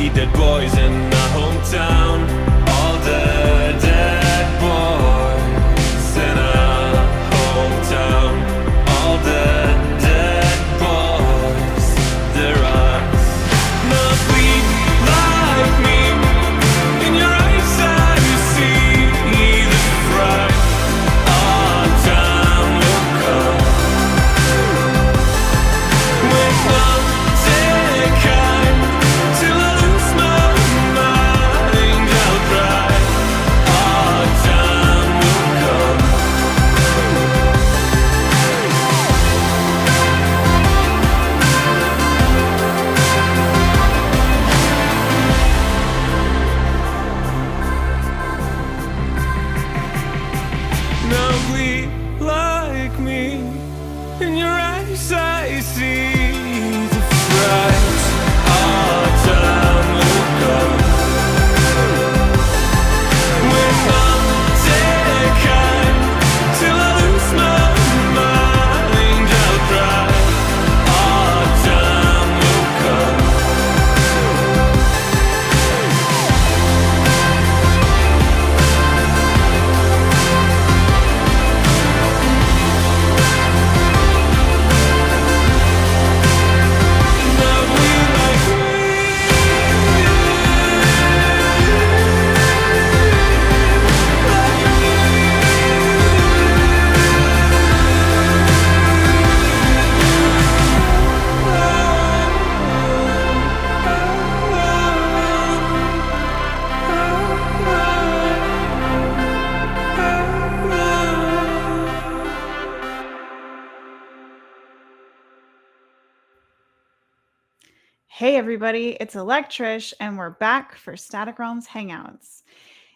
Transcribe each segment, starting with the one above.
see dead boys in my hometown. All the dead boys in our hometown. All the dead boys, they're us. Not bleed like me. In your eyes I see the fright. Our time will come when I'm dead till I lose my mind. I'll cry. Our time will come. Now bleed like me. In your eyes I see the fright. Our time will come when I'm dead till I lose my mind. I'll cry. Our time will come. Now bleed like me. Hey everybody, it's ElecTrish and we're back for Staticrealms Hangouts.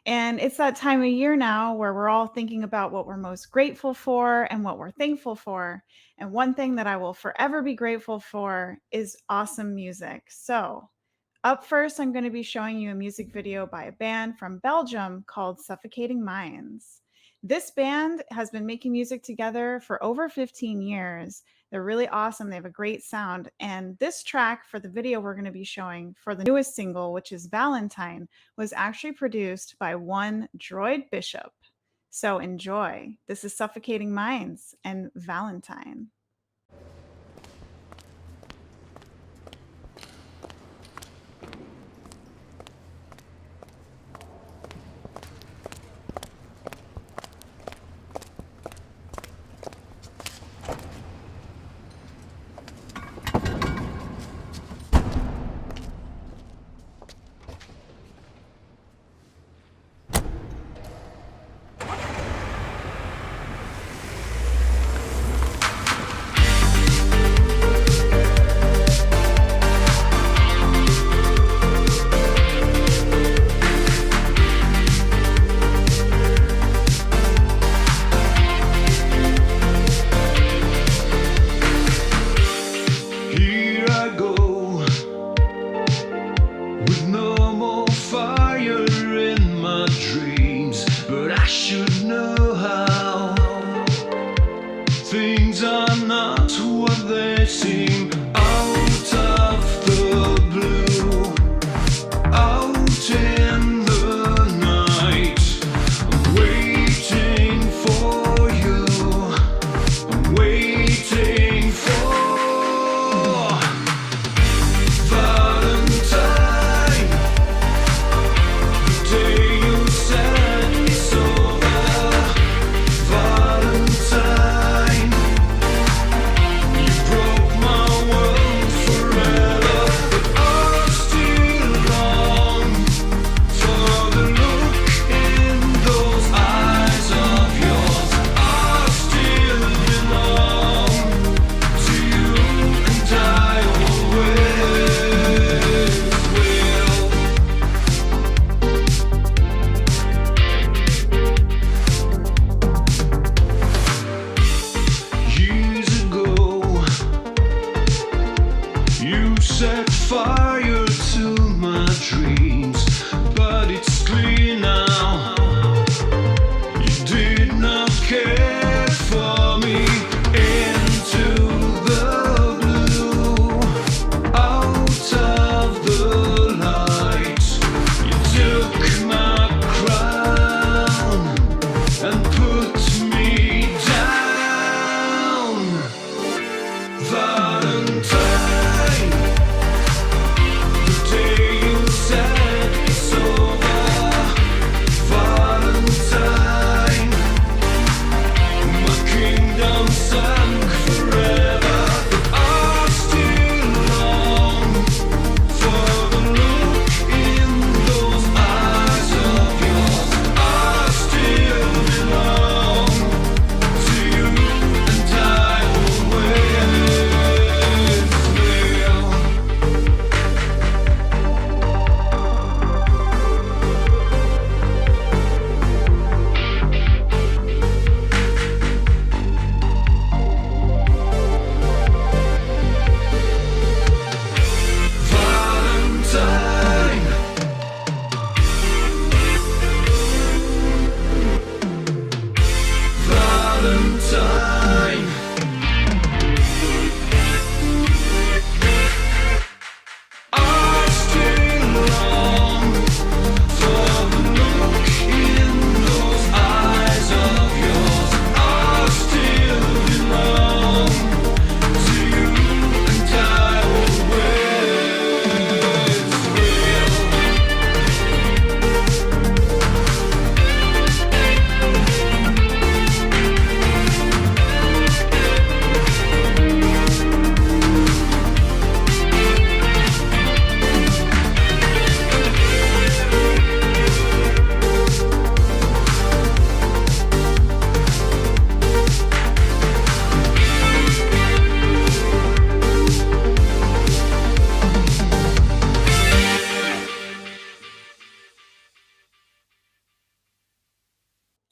And it's that time of year now where we're all thinking about what we're most grateful for and what we're thankful for. And one thing that I will forever be grateful for is awesome music. So up first, I'm going to be showing you a music video by a band from Belgium called Suffocating Minds. This band has been making music together for over 15 years. They're really awesome. They have a great sound. And this track for the video we're going to be showing for the newest single, which is Valentine, was actually produced by one Droid Bishop. So enjoy. This is Suffocating Minds and Valentine.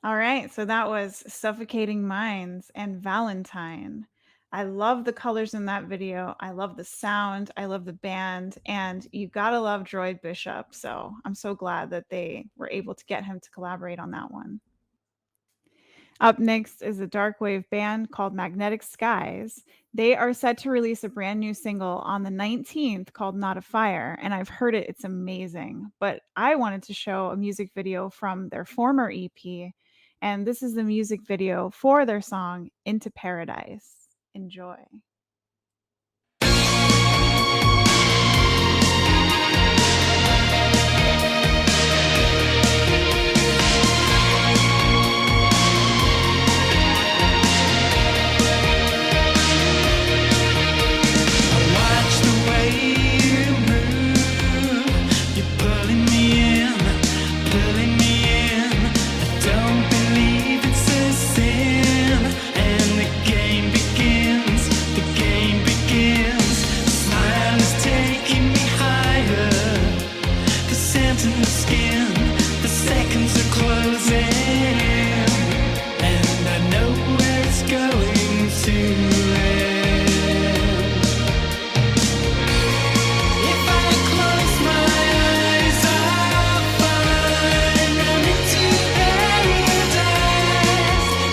All right, so that was Suffocating Minds and Valentine. I love the colors in that video. I love the sound. I love the band. And you gotta love Droid Bishop. So I'm so glad that they were able to get him to collaborate on that one. Up next is a dark wave band called Magnetic Skies. They are set to release a brand new single on the 19th called Not a Fire, and I've heard it. It's amazing. But I wanted to show a music video from their former EP, and this is the music video for their song Into Paradise. Enjoy. Watch the way you move. You're pulling me in, pulling me in. I don't believe it's a sin. And the game begins, the game begins. Smile is taking me higher. The scent in the skin, the seconds are closing. And I know where it's going to end. If I close my eyes, I'll find I'm into paradise.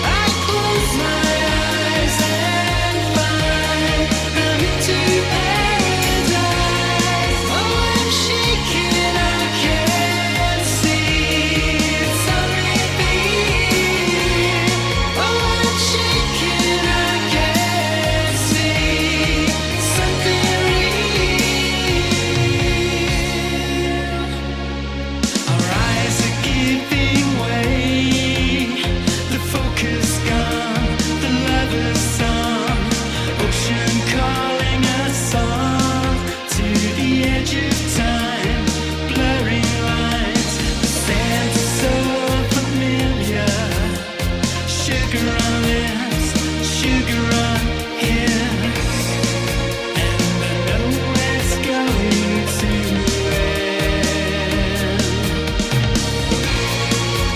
I close my eyes and find I'm into paradise. Oh, I'm shaking, I can't see. It's on repeat. Oh, I'm shaking, I can't see. Something real. Our eyes are giving way. The focus gone, the lover's song. Ocean calling us on to the edge of time. Blurring lines, the sand is so familiar. Sugar on lips, sugar on hips. And I know it's going to end.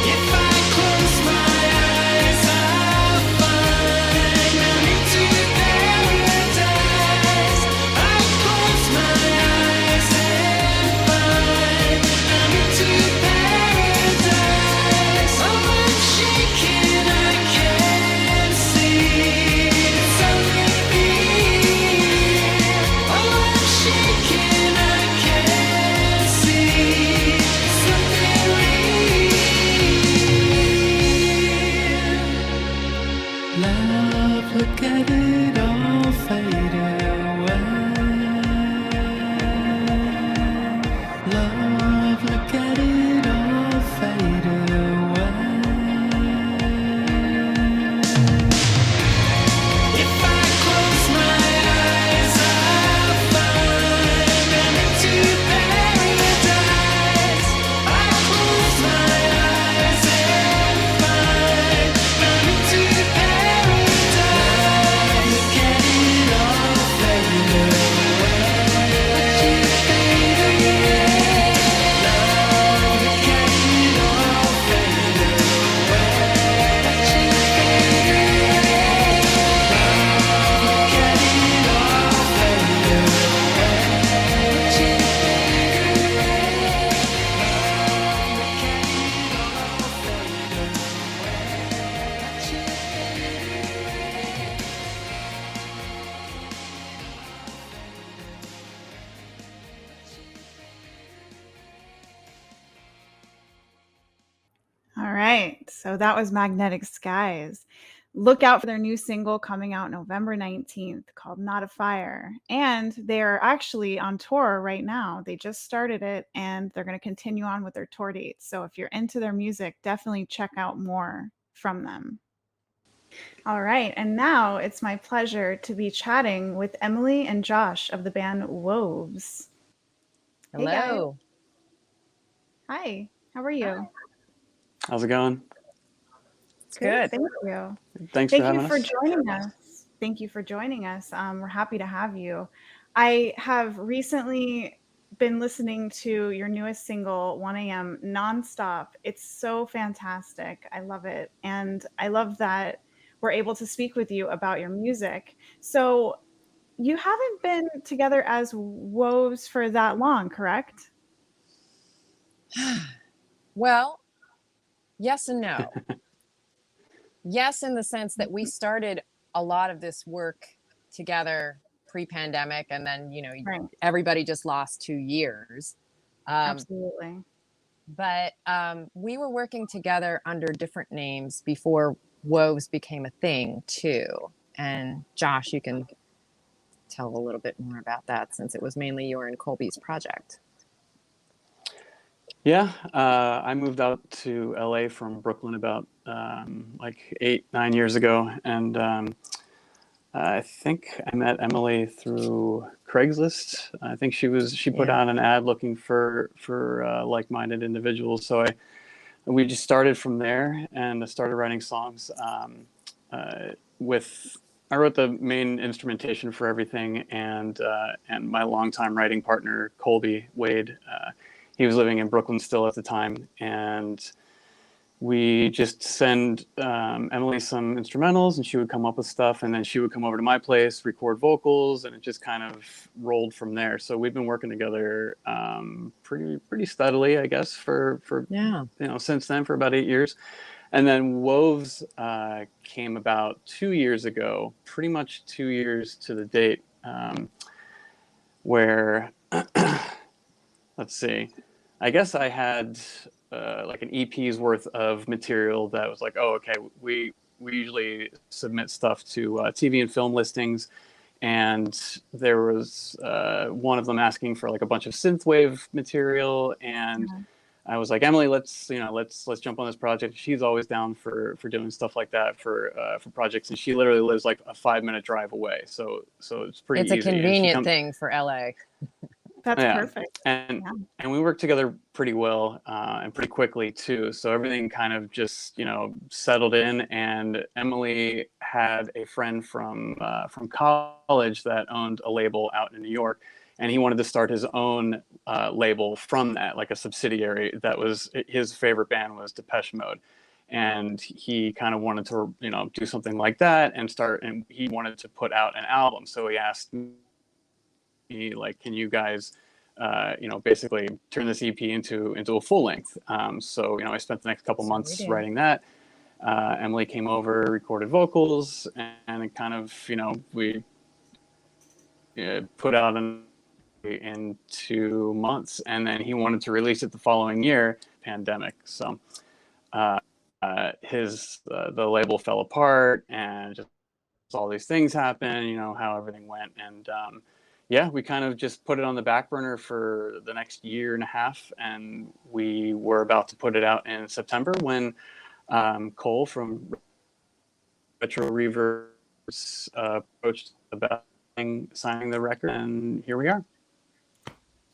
If I close my eyes, I'll find I'm into paradise. I close my eyes and find I'm into paradise. Oh, I'm shaking, I can't see. It's on repeat. Oh, I'm shaking, I can't see. Something real. Love, look at it all fade away. Love, look at it all fade away. If I close my eyes, I'll find I'm into paradise. I close my eyes and find I'm into paradise. Look at it all fade away. Fade away. Love, look at it all fade away. All right, so that was Magnetic Skies. Look out for their new single coming out November 19th called Not a Fire. And they're actually on tour right now. They just started it and they're going to continue on with their tour dates. So if you're into their music, definitely check out more from them. All right, and now it's my pleasure to be chatting with Emily and Josh of the band Woves. Hey guys. Hello. Hi, how are you? How's it going? It's good. Thank you. Thanks Thank for having you for us. joining us. Thank you for joining us. We're happy to have you. I have recently been listening to your newest single, 1 a.m., nonstop. It's so fantastic. I love it. And I love that we're able to speak with you about your music. So, you haven't been together as Woves for that long, correct? Well, yes and no. Yes, in the sense that we started a lot of this work together pre-pandemic, and then Right. everybody just lost 2 years. Absolutely. But we were working together under different names before Woves became a thing too. And Josh, you can tell a little bit more about that, since it was mainly your and Colby's project. Yeah, I moved out to LA from Brooklyn about like 8, 9 years ago, and I think I met Emily through Craigslist. I think she put out an ad looking for like-minded individuals. So we just started from there and started writing songs. I wrote the main instrumentation for everything, and my longtime writing partner Colby Wade. He was living in Brooklyn still at the time, and we just send Emily some instrumentals, and she would come up with stuff, and then she would come over to my place, record vocals, and it just kind of rolled from there. So we've been working together pretty steadily, I guess, for since then, for about 8 years. And then Woves came about 2 years ago, pretty much 2 years to the date, where let's see, I guess I had like an EP's worth of material that was like, oh, okay, we usually submit stuff to TV and film listings, and there was one of them asking for like a bunch of synthwave material, and I was like, Emily, let's jump on this project. She's always down for doing stuff like that for projects, and she literally lives like a 5-minute drive away, so it's pretty easy. It's a convenient thing for LA. That's perfect. And we worked together pretty well and pretty quickly too. So everything kind of just settled in. And Emily had a friend from college that owned a label out in New York, and he wanted to start his own label from that, like a subsidiary. That was his favorite band was Depeche Mode, and he kind of wanted to do something like that and he wanted to put out an album. So he asked me, like, can you guys basically turn this EP into a full length? So I spent the next couple months writing that. Emily came over, recorded vocals, and it kind of we put out in 2 months, and then he wanted to release it the following year. Pandemic, so the label fell apart, and just all these things happened. How everything went, and we kind of just put it on the back burner for the next year and a half, and we were about to put it out in September when Cole from Retro Reverse approached about signing the record, and here we are.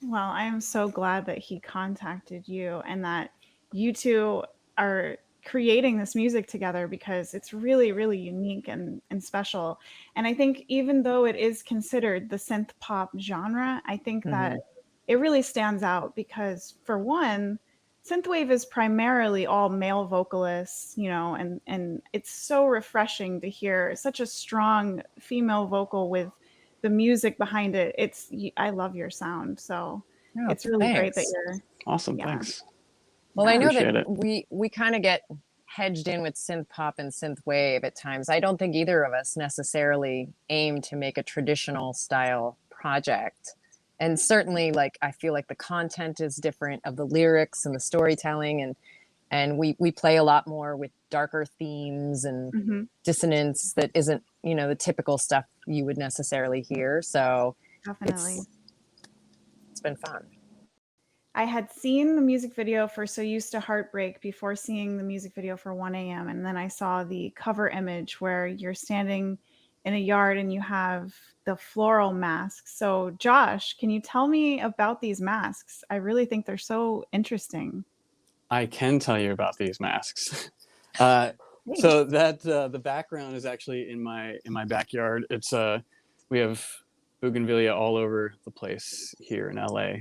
Well, I am so glad that he contacted you and that you two are creating this music together, because it's really, really unique and special. And I think even though it is considered the synth pop genre, I think that it really stands out because, for one, synthwave is primarily all male vocalists, and it's so refreshing to hear such a strong female vocal with the music behind it. I love your sound, so it's really great that you're awesome. Thanks. Well, I know that we kind of get hedged in with synth pop and synth wave at times. I don't think either of us necessarily aim to make a traditional style project. And certainly, like, I feel like the content is different of the lyrics and the storytelling, and we play a lot more with darker themes and dissonance that isn't, the typical stuff you would necessarily hear. So definitely, it's been fun. I had seen the music video for So Used to Heartbreak before seeing the music video for 1 a.m. And then I saw the cover image where you're standing in a yard and you have the floral masks. So Josh, can you tell me about these masks? I really think they're so interesting. I can tell you about these masks. So that the background is actually in my backyard. It's we have bougainvillea all over the place here in LA.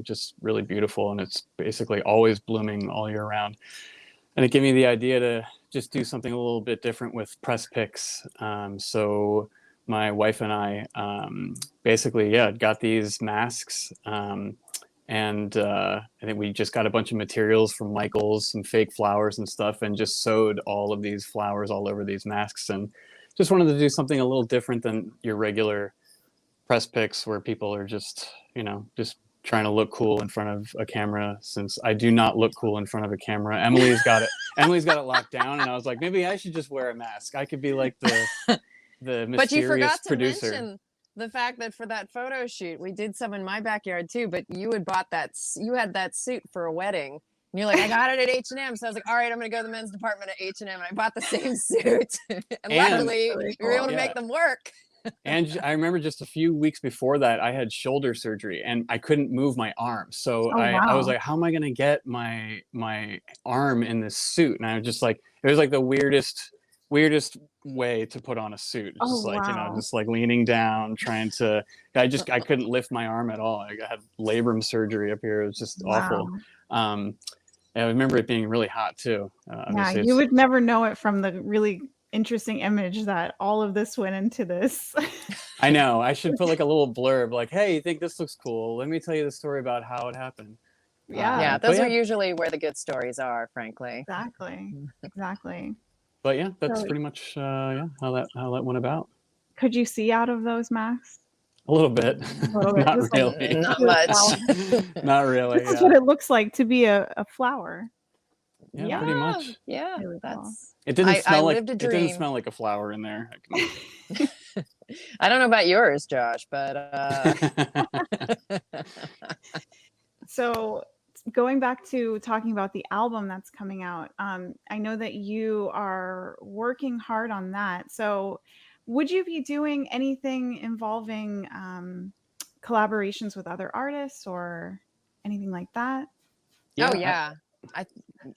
Just really beautiful, and it's basically always blooming all year round. And it gave me the idea to just do something a little bit different with press picks. So my wife and I basically, got these masks. And I think we just got a bunch of materials from Michael's, some fake flowers and stuff, and just sewed all of these flowers all over these masks. And just wanted to do something a little different than your regular press pics where people are just, just trying to look cool in front of a camera, since I do not look cool in front of a camera. Emily's got it locked down, and I was like, maybe I should just wear a mask. I could be like the mysterious But you forgot to producer. mention the fact that for that photo shoot, we did some in my backyard too, but you had you had that suit for a wedding. And you're like, I got it at H&M. So I was like, all right, I'm going to go to the men's department at H&M. And I bought the same suit. and luckily, we were able to make them work. And I remember just a few weeks before that, I had shoulder surgery and I couldn't move my arm. So I was like, how am I going to get my arm in this suit? And I was just like, it was like the weirdest way to put on a suit. It's just like, just like leaning down, trying to, I couldn't lift my arm at all. I had labrum surgery up here. It was just awful. And I remember it being really hot too. You would never know it from the really interesting image that all of this went into this. I know. I should put like a little blurb like, hey, you think this looks cool? Let me tell you the story about how it happened. Yeah, those are usually where the good stories are, frankly. Exactly. But yeah, that's pretty much how that went about. Could you see out of those masks? A little bit. Not really. Not much. Not really. This is what it looks like to be a flower. Yeah, pretty much. Yeah, really that's. It didn't smell like it didn't smell like a flower in there. I don't know about yours, Josh, but So going back to talking about the album that's coming out, I know that you are working hard on that. So would you be doing anything involving collaborations with other artists or anything like that? Oh yeah.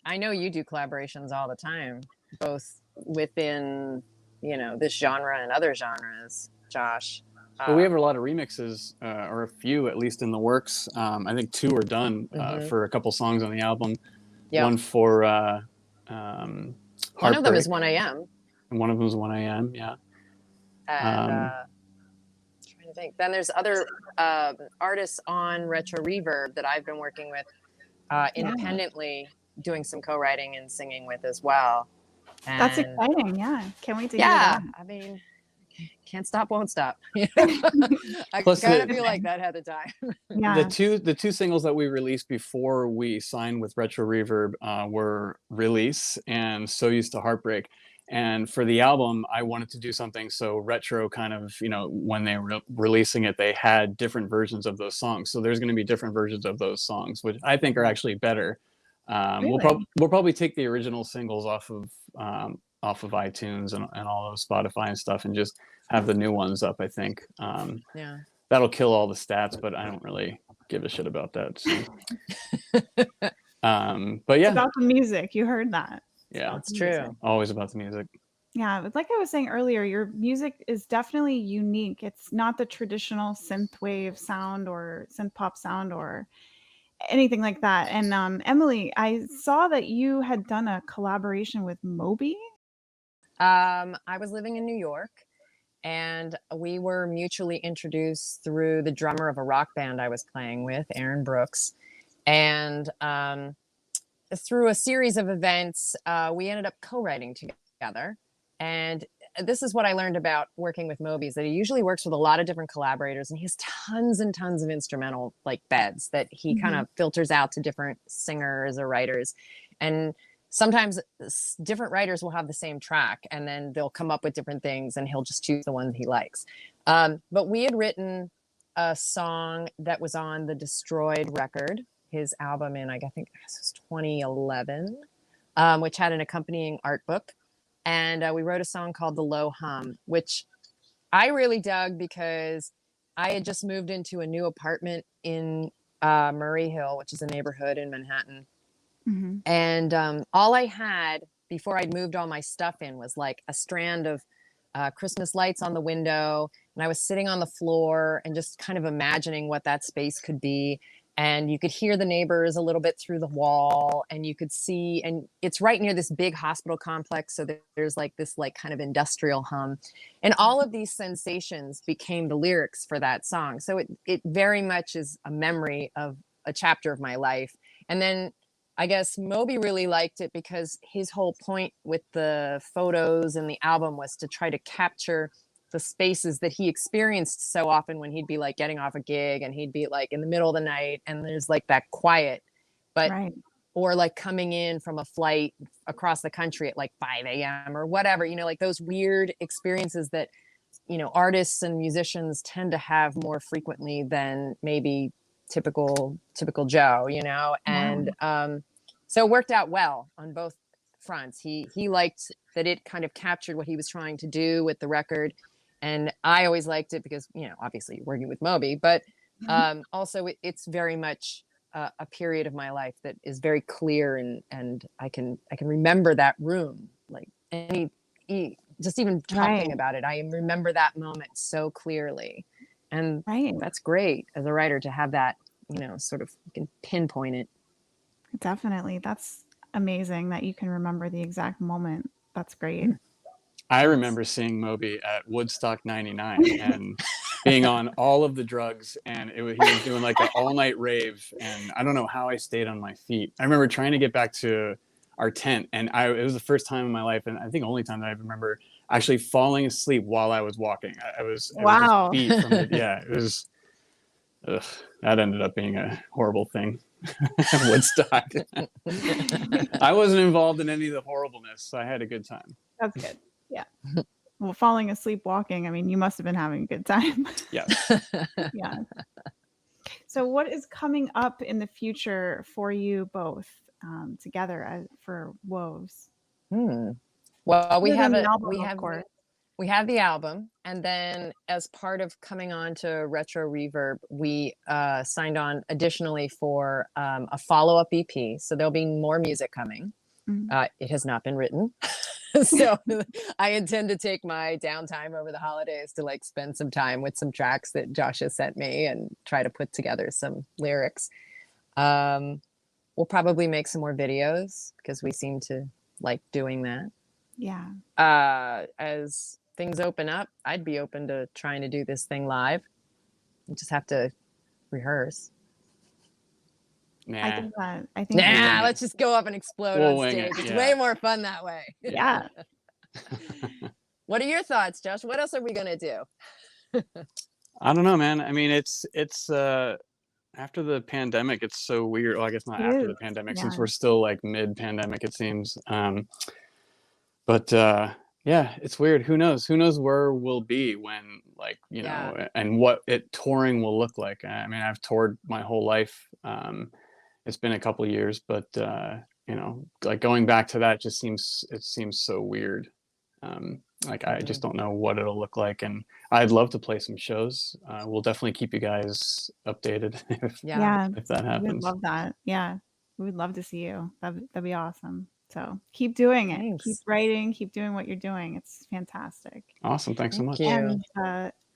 I know you do collaborations all the time, both within, this genre and other genres, Josh. Well, we have a lot of remixes, or a few at least in the works. I think 2 are done for a couple songs on the album. Yep. One for one of them is 1 a.m. And one of them is 1 a.m. Yeah. And trying to think. Then there's other artists on Retro Reverb that I've been working with independently, doing some co-writing and singing with as well. And that's exciting. Yeah. Can't wait to hear that. I mean, can't stop, won't stop. I kind of feel like that had the time. Yeah. The two singles that we released before we signed with Retro Reverb were Release and So Used to Heartbreak. And for the album, I wanted to do something so Retro kind of, when they were releasing it, they had different versions of those songs. So there's going to be different versions of those songs, which I think are actually better. Really? We'll probably take the original singles off of iTunes and all of Spotify and stuff, and just have the new ones up. I think that'll kill all the stats, but I don't really give a shit about that. So. But yeah, it's about the music. You heard that. Yeah, that's true. Always about the music. Yeah, but like I was saying earlier, your music is definitely unique. It's not the traditional synthwave sound or synth pop sound or anything like that. And Emily, I saw that you had done a collaboration with Moby. I was living in New York, and we were mutually introduced through the drummer of a rock band I was playing with, Aaron Brooks. And through a series of events, we ended up co-writing together. And this is what I learned about working with Moby, is that he usually works with a lot of different collaborators, and he has tons and tons of instrumental beds that he kind of filters out to different singers or writers. And sometimes different writers will have the same track, and then they'll come up with different things, and he'll just choose the one he likes. But we had written a song that was on the Destroyed record, his album in, I think it was 2011, which had an accompanying art book. And we wrote a song called The Low Hum, which I really dug because I had just moved into a new apartment in Murray Hill, which is a neighborhood in Manhattan. Mm-hmm. And all I had before I'd moved all my stuff in was like a strand of Christmas lights on the window, and I was sitting on the floor and just kind of imagining what that space could be. And you could hear the neighbors a little bit through the wall, and you could see, and it's right near this big hospital complex. So there's like this like kind of industrial hum, and all of these sensations became the lyrics for that song. So it very much is a memory of a chapter of my life. And then I guess Moby really liked it because his whole point with the photos and the album was to try to capture the spaces that he experienced so often when he'd be like getting off a gig and he'd be like in the middle of the night and there's like that quiet, but or like coming in from a flight across the country at like 5 a.m. or whatever, you know, like those weird experiences that, you know, artists and musicians tend to have more frequently than maybe typical Joe, you know. And so it worked out well on both fronts. He liked that it kind of captured what he was trying to do with the record, and I always liked it because, you know, obviously working with Moby, but also it's very much a period of my life that is very clear, and I can remember that room, like just even talking about it, I remember that moment so clearly. And that's great as a writer to have that, you know, sort of, you can pinpoint it. Definitely. That's amazing that you can remember the exact moment. That's great. I remember seeing Moby at Woodstock 99 and being on all of the drugs, and he was doing like an all-night rave, and I don't know how I stayed on my feet. I remember trying to get back to our tent, and it was the first time in my life, and I think only time that I remember actually falling asleep while I was walking. I was just beat from it. Yeah, it was. That ended up being a horrible thing. Woodstock. I wasn't involved in any of the horribleness, so I had a good time. That's good. Yeah. Well, falling asleep walking, I mean, you must have been having a good time. Yes. Yeah. So what is coming up in the future for you both together for Woves? Well, we have the album, and then as part of coming on to Retro Reverb, we signed on additionally for a follow-up EP. So there'll be more music coming. It has not been written. So I intend to take my downtime over the holidays to like spend some time with some tracks that Josh has sent me and try to put together some lyrics. We'll probably make some more videos because we seem to like doing that. Yeah. As things open up, I'd be open to trying to do this thing live. We just have to rehearse. I think let's just go up and explode on stage. It's way more fun that way. Yeah. What are your thoughts, Josh? What else are we gonna do? I don't know, man. I mean, it's after the pandemic, it's so weird. Well, I guess not after the pandemic, since we're still like mid-pandemic, it seems. But yeah, it's weird. Who knows? Who knows where we'll be when, like, you know, and what touring will look like. I mean, I've toured my whole life. It's been a couple of years, but you know, like going back to that just seems so weird. Like I just don't know what it'll look like, and I'd love to play some shows. We'll definitely keep you guys updated if that happens. We'd love that. Yeah, we would love to see you. That'd be awesome. So keep doing it. Thanks. Keep writing. Keep doing what you're doing. It's fantastic. Awesome. Thanks so much. And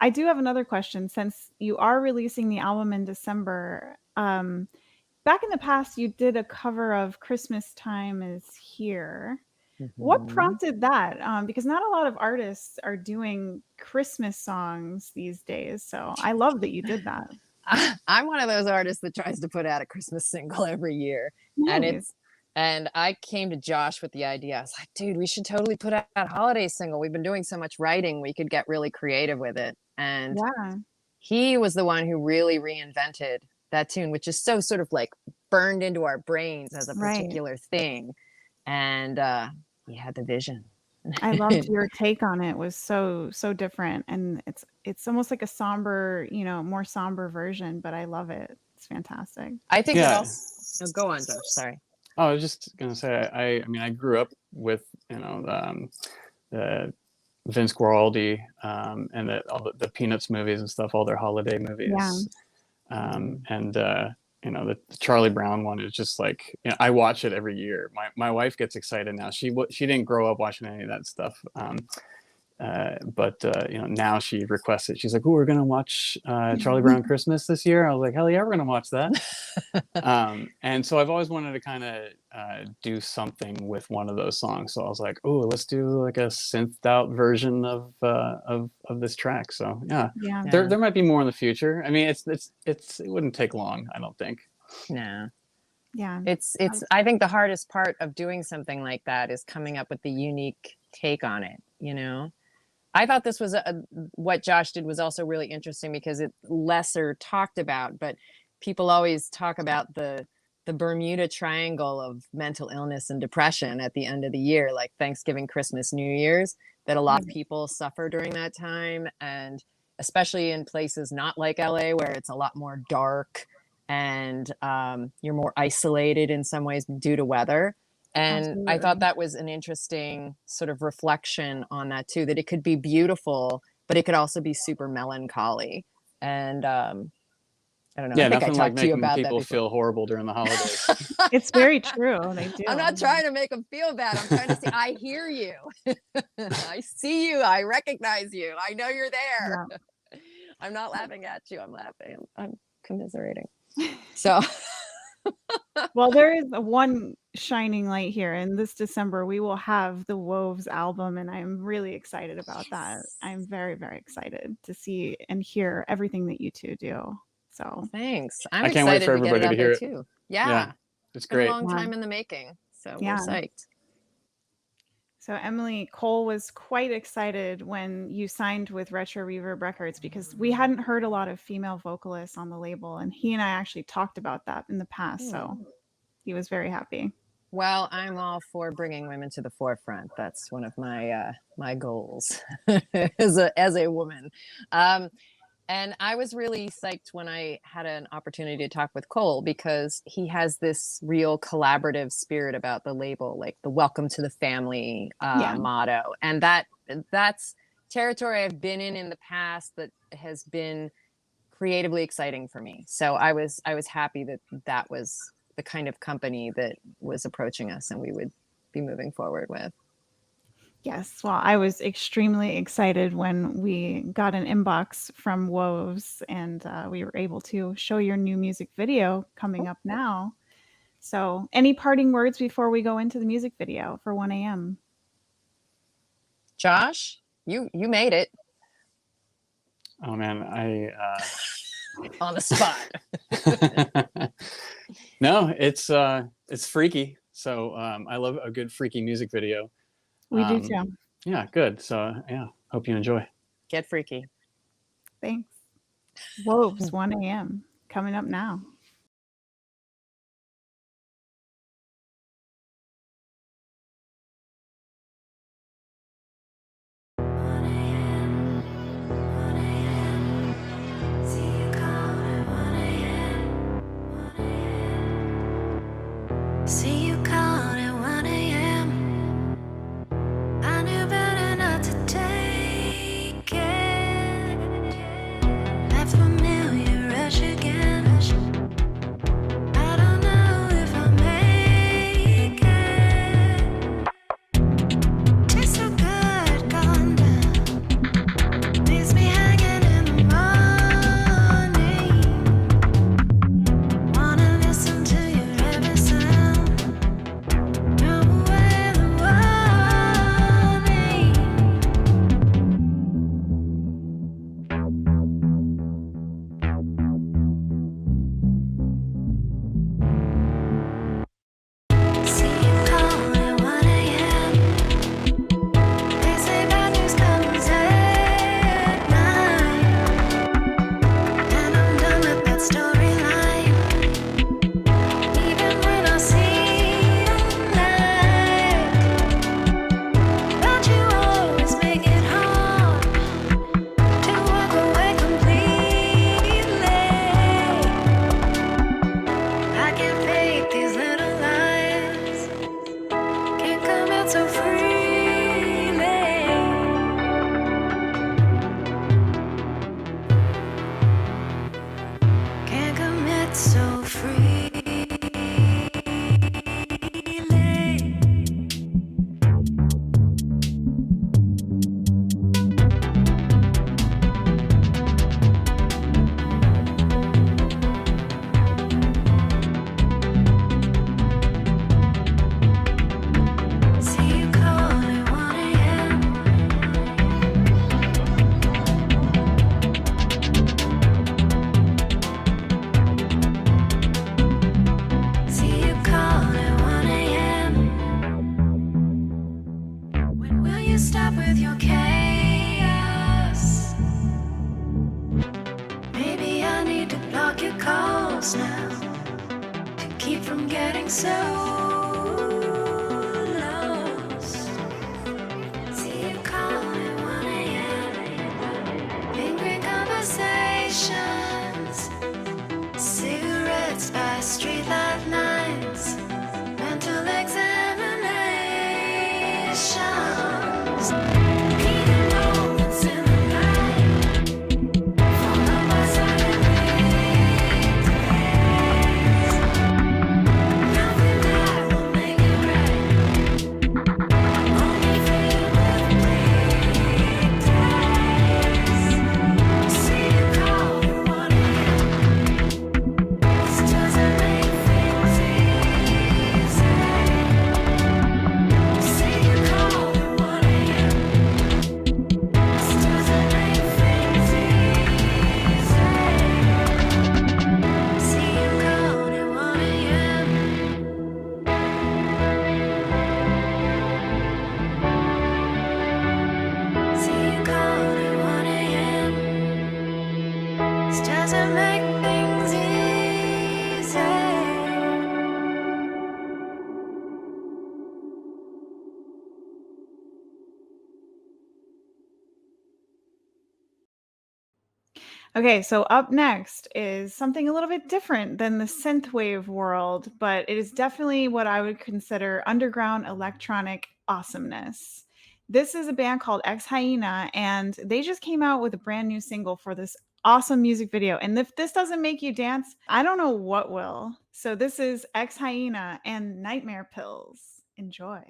I do have another question. Since you are releasing the album in December, back in the past, you did a cover of Christmas Time Is Here. What prompted that? Because not a lot of artists are doing Christmas songs these days. So I love that you did that. I'm one of those artists that tries to put out a Christmas single every year. Nice. And I came to Josh with the idea. I was like, dude, we should totally put out a holiday single. We've been doing so much writing. We could get really creative with it. And he was the one who really reinvented that tune, which is so sort of like burned into our brains as a particular thing. And he had the vision. I loved your take on it. It was so different. And it's almost like a somber, you know, more somber version, but I love it. It's fantastic. I think it also... No, go on, Josh. Sorry. Oh, I was just gonna say, I mean, I grew up with, you know, the Vince Guaraldi and all the Peanuts movies and stuff, all their holiday movies. And you know, the Charlie Brown one is just like, you know, I watch it every year. My wife gets excited now. She didn't grow up watching any of that stuff. but now she requests it. She's like, "Oh, we're gonna watch Charlie Brown Christmas this year." I was like, "Hell yeah, we're gonna watch that." And so I've always wanted to kind of do something with one of those songs. So I was like, "Oh, let's do like a synthed out version of this track." So yeah, there might be more in the future. I mean, it wouldn't take long, I don't think. No. Yeah. It's I think the hardest part of doing something like that is coming up with the unique take on it, I thought this was what Josh did was also really interesting because it's lesser talked about, but people always talk about the Bermuda Triangle of mental illness and depression at the end of the year, like Thanksgiving, Christmas, New Year's, that a lot of people suffer during that time. And especially in places not like LA, where it's a lot more dark and you're more isolated in some ways due to weather. And Absolutely. I thought that was an interesting sort of reflection on that too, that it could be beautiful, but it could also be super melancholy. And I don't know. Yeah, I think nothing I like talked to you making about people that feel horrible during the holidays. It's very true. They do. I'm not trying to make them feel bad. I'm trying to say, I hear you. I see you. I recognize you. I know you're there. Yeah. I'm not laughing at you. I'm laughing. I'm commiserating. So... Well, there is one shining light here. In this December, we will have the Woves album, and I'm really excited about that. I'm very, very excited to see and hear everything that you two do. So thanks. I can't wait for everybody to hear it too. Yeah. It's great. Been a long time in the making. So we're psyched. So Emily, Cole was quite excited when you signed with Retro Reverb Records because we hadn't heard a lot of female vocalists on the label, and he and I actually talked about that in the past. So he was very happy. Well, I'm all for bringing women to the forefront. That's one of my my goals as a woman. And I was really psyched when I had an opportunity to talk with Cole because he has this real collaborative spirit about the label, like the welcome to the family motto. And that's territory I've been in the past that has been creatively exciting for me. So I was happy that was the kind of company that was approaching us and we would be moving forward with. Yes, well, I was extremely excited when we got an inbox from Woves and we were able to show your new music video coming up now. So any parting words before we go into the music video for 1 a.m.? Josh, you made it. Oh man, on the spot. No, it's freaky. So I love a good freaky music video. We do too. Yeah, good. So yeah, hope you enjoy. Get freaky. Thanks. Woves 1 a.m. coming up now. See you calling at 1 a.m. I knew better not to take it. That familiar rush again. I don't know if I'll make it. Tastes so good, gone down. Leaves me hanging in the morning. Wanna listen to your every sound. getting so lost. See you calling at 1 a.m. Angry conversations, cigarettes by streetlight nights, mental examinations. Keen moments in the night, followed by silent replays. Nothing that will make it right, only filled with bleak days. See you call at 1 a.m. This doesn't make things easy. See you call at 1 a.m. This doesn't make things easy. See you call at 1 a.m. See you call at 1 a.m. This doesn't make things easy. Okay, so up next is something a little bit different than the synthwave world, but it is definitely what I would consider underground electronic awesomeness. This is a band called EX-Hyena, and they just came out with a brand new single for this awesome music video. And if this doesn't make you dance, I don't know what will. So this is EX-Hyena and Nightmare Pills. Enjoy.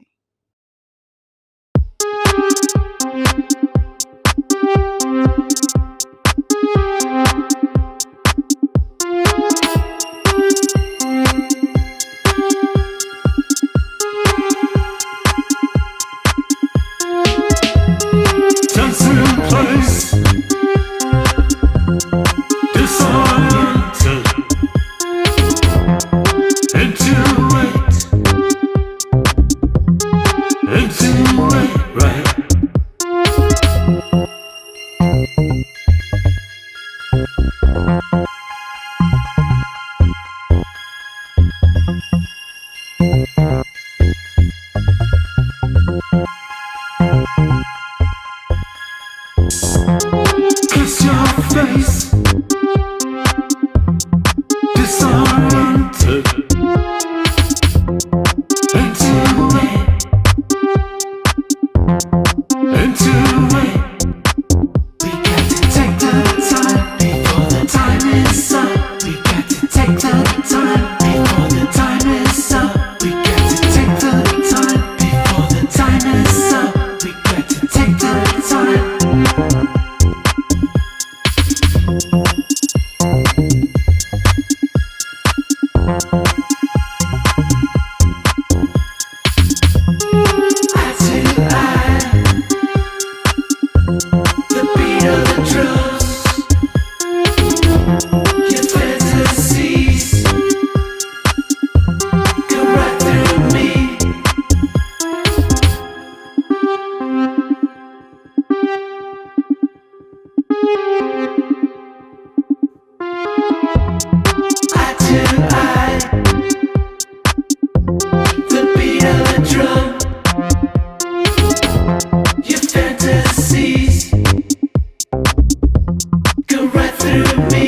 Dancing in place, disoriented, into it, right? Kiss your face, disoriented, into it, we got to take the time before the time is up. We got to take the time before the time is up. We got to take the time before the time is up. We got to take the time. Eye to eye, the beat of the drums, your fantasies go right through me. Eye to eye, the beat of the drum, your fantasies go right through me.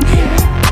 Yeah.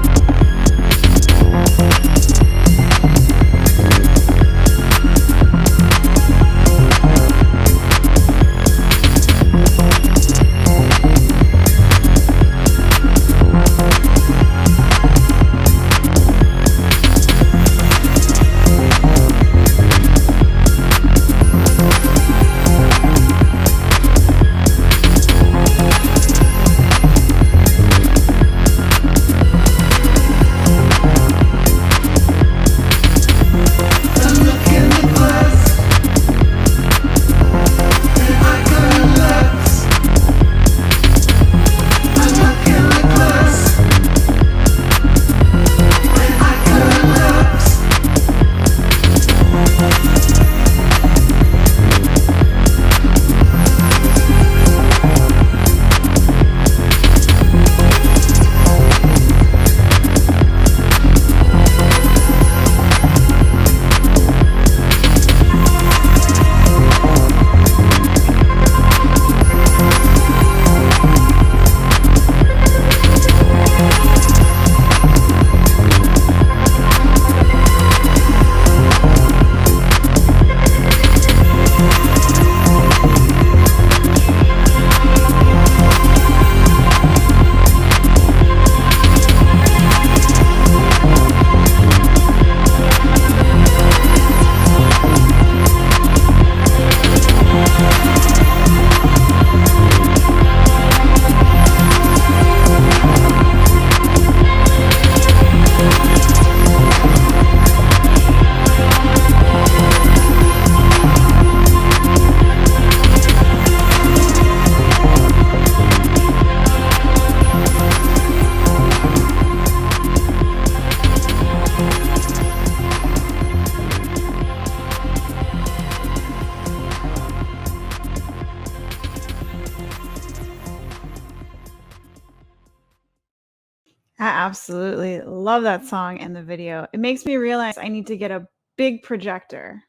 Absolutely love that song and the video. It makes me realize I need to get a big projector.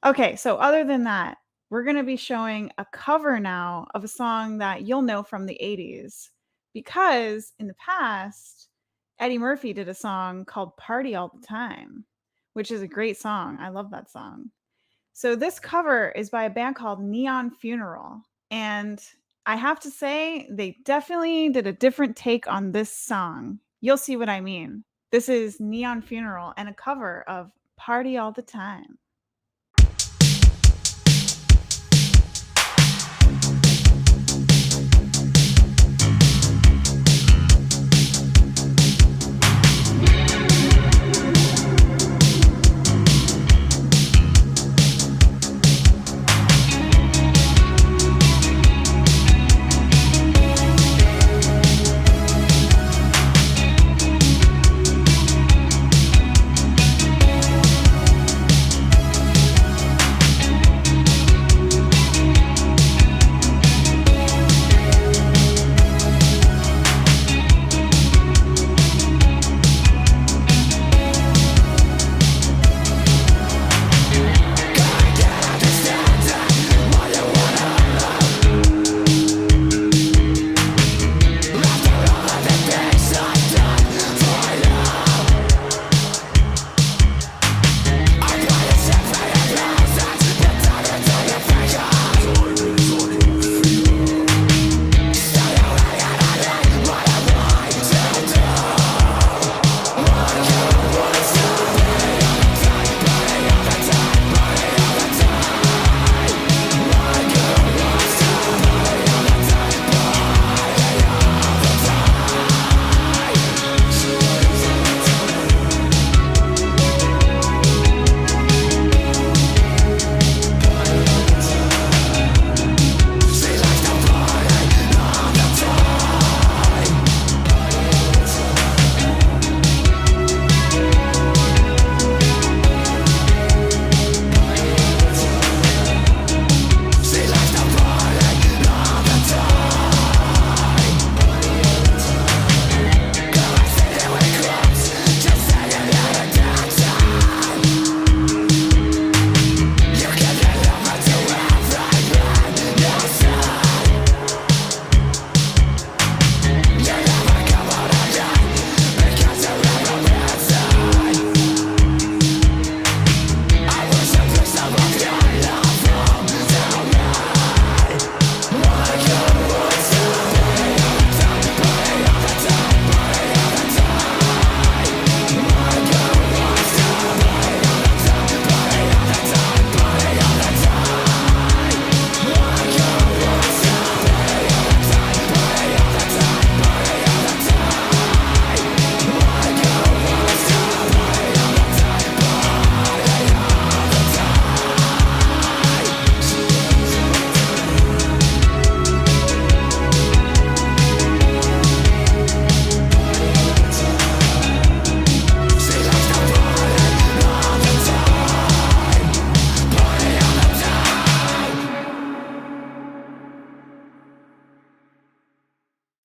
Okay, so other than that, we're going to be showing a cover now of a song that you'll know from the 80s. Because in the past, Eddie Murphy did a song called Party All the Time, which is a great song. I love that song. So this cover is by a band called Neon Funeral. And I have to say, they definitely did a different take on this song. You'll see what I mean. This is Neon Funeral and a cover of Party All the Time.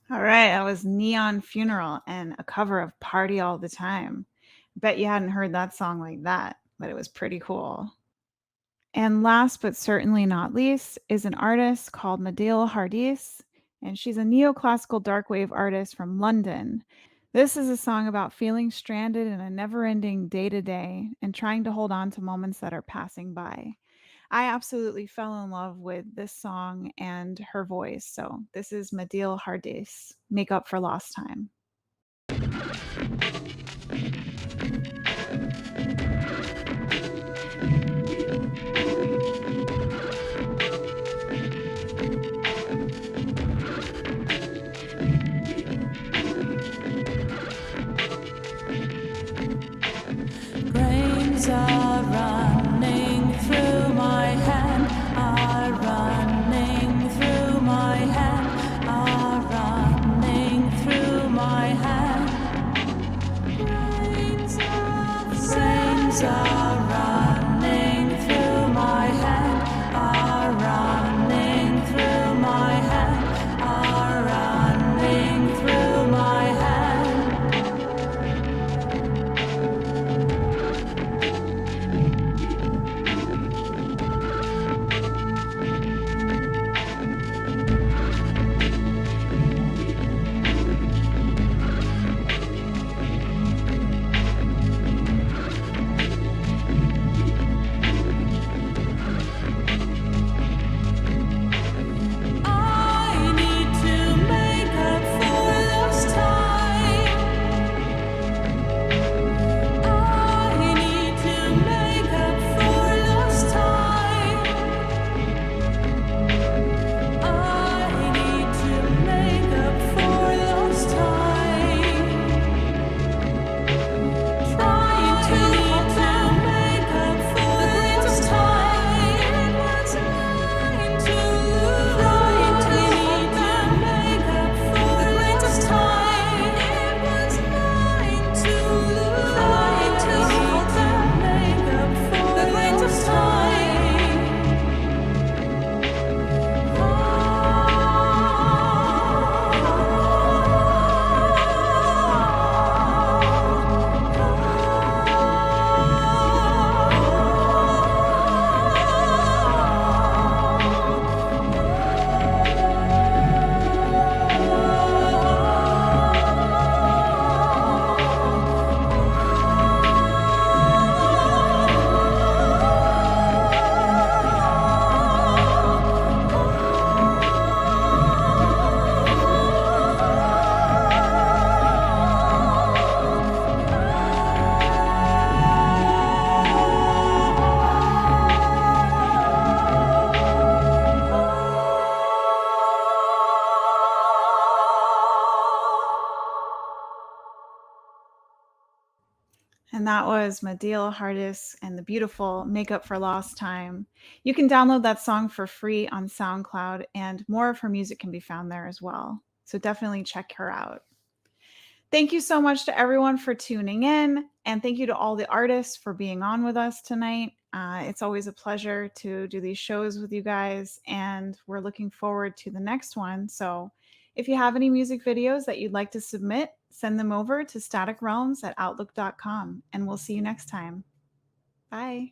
All right, that was Neon Funeral and a cover of Party All the Time. Bet you hadn't heard that song like that, but it was pretty cool. And last but certainly not least is an artist called Madil Hardis, and she's a neoclassical darkwave artist from London. This is a song about feeling stranded in a never-ending day-to-day and trying to hold on to moments that are passing by. I absolutely fell in love with this song and her voice. So this is Madil Hardis, Make Up for Lost Time. Brains are running through my head, are running through my head, are running through my head. Brains are running through my head, are running through my head, are running through my head. And that was Madil, Hardis, and the beautiful Make Up for Lost Time. You can download that song for free on SoundCloud, and more of her music can be found there as well. So definitely check her out. Thank you so much to everyone for tuning in, and thank you to all the artists for being on with us tonight. It's always a pleasure to do these shows with you guys, and we're looking forward to the next one. So if you have any music videos that you'd like to submit, send them over to staticrealms@outlook.com, and we'll see you next time. Bye.